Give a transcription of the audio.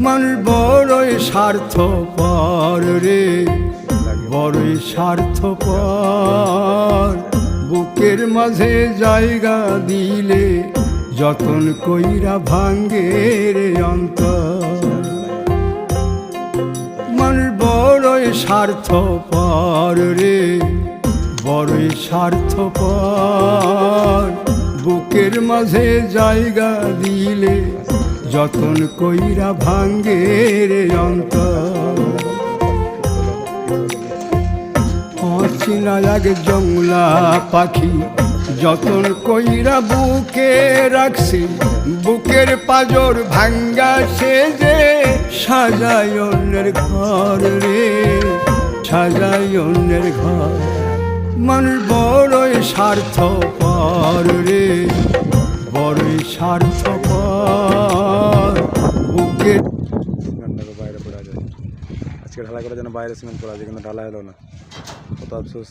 মানুষ বড়ই স্বার্থপর রে, বড়ই স্বার্থপর। বুকের মাঝে জায়গা দিলে যতন কইরা ভাঙ্গে রে অন্তর। মানুষ বড়ই স্বার্থপর রে, বড়ই স্বার্থপর। বুকের মাঝে জায়গা দিলে যতন কইরা ভাঙ্গে রে অন্তর। অচিনা এক জংলা পাখি যতন কইরা বুকে রাখছি, বুকের পাজর ভাঙ্গা সে যে সাজায় অন্যের ঘর রে, সাজায় অন্যের ঘর। মানুষ বড়ই স্বার্থপর রে, বড়ই স্বার্থপর। বুকের বাইরে পড়া যায়, আজকে ঢালাই করার জন্য বাইরে সিমেন্ট করা যায়, কিন্তু ঢালাই হলো না, কত আফসোস।